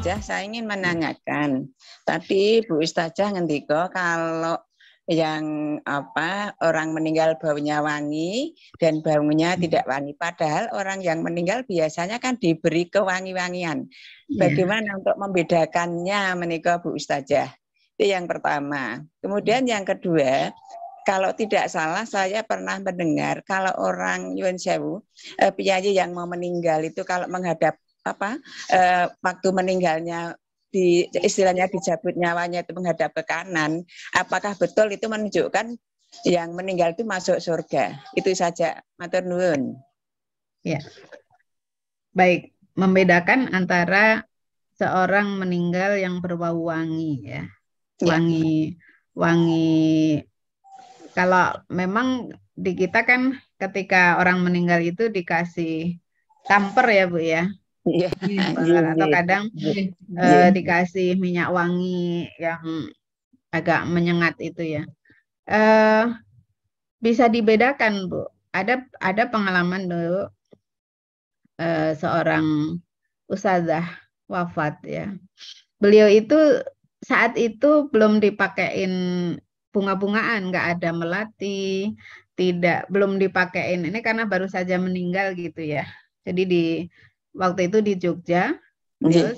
Ustazah, saya ingin menanyakan. Tadi Bu Ustazah ngendiko kalau yang orang meninggal baunya wangi dan baunya tidak wangi. Padahal orang yang meninggal biasanya kan diberi kewangi-wangian. Bagaimana untuk membedakannya menikah Bu Ustazah? Itu yang pertama. Kemudian yang kedua, kalau tidak salah saya pernah mendengar kalau orang Yun Sewu, piyayi yang mau meninggal itu kalau menghadap waktu meninggalnya istilahnya dicabut nyawanya itu menghadap ke kanan, apakah betul itu menunjukkan yang meninggal itu masuk surga? Itu saja, matur nuwun. Ya, baik, membedakan antara seorang meninggal yang berbau wangi ya, wangi. Kalau memang di kita kan ketika orang meninggal itu dikasih kamper ya Bu ya. Iya. Atau kadang dikasih minyak wangi yang agak menyengat itu ya. Bisa dibedakan Bu. Ada pengalaman dulu seorang ustazah wafat ya. Beliau itu saat itu belum dipakein bunga-bungaan, nggak ada melati, belum dipakein. Ini karena baru saja meninggal gitu ya. Jadi waktu itu di Jogja, beliau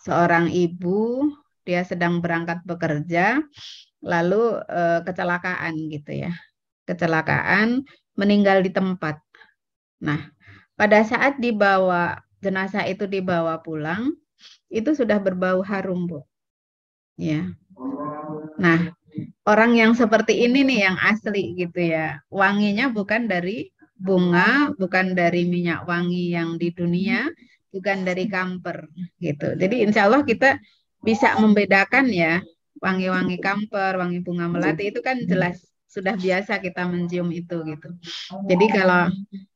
seorang ibu, dia sedang berangkat bekerja, lalu kecelakaan gitu ya. Kecelakaan, meninggal di tempat. Nah, pada saat jenazah itu dibawa pulang, itu sudah berbau harum, Bu. Ya. Nah, orang yang seperti ini nih yang asli gitu ya. Wanginya bukan dari bunga, bukan dari minyak wangi yang di dunia, bukan dari kamper gitu. Jadi insya Allah kita bisa membedakan ya, wangi-wangi kamper, wangi bunga melati itu kan jelas sudah biasa kita mencium itu gitu. Jadi kalau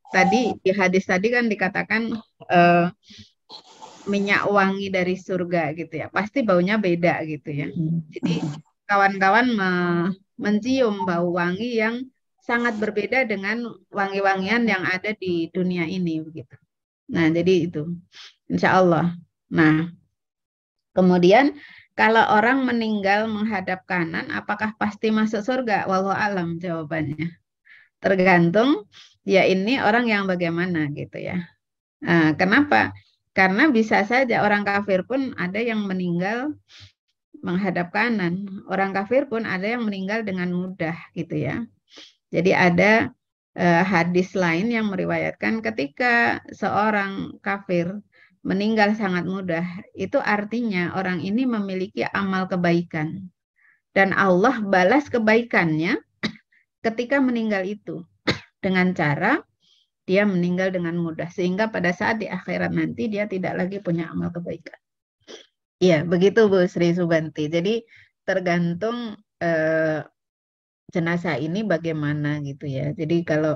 tadi di hadis tadi kan dikatakan minyak wangi dari surga gitu ya, pasti baunya beda gitu ya. Jadi kawan-kawan mencium bau wangi yang sangat berbeda dengan wangi-wangian yang ada di dunia ini begitu. Nah, jadi itu insya Allah. Nah, kemudian kalau orang meninggal menghadap kanan, apakah pasti masuk surga? Wallahu alam jawabannya. Tergantung ya ini orang yang bagaimana gitu ya. Nah, kenapa? Karena bisa saja orang kafir pun ada yang meninggal menghadap kanan. Orang kafir pun ada yang meninggal dengan mudah gitu ya. Jadi ada hadis lain yang meriwayatkan ketika seorang kafir meninggal sangat mudah, itu artinya orang ini memiliki amal kebaikan. Dan Allah balas kebaikannya ketika meninggal itu dengan cara dia meninggal dengan mudah. Sehingga pada saat di akhirat nanti dia tidak lagi punya amal kebaikan. Iya, begitu Bu Sri Subanti. Jadi tergantung jenazah ini bagaimana gitu ya. Jadi kalau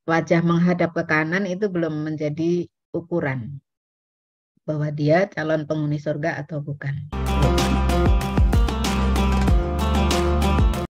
wajah menghadap ke kanan itu belum menjadi ukuran bahwa dia calon penghuni surga atau bukan.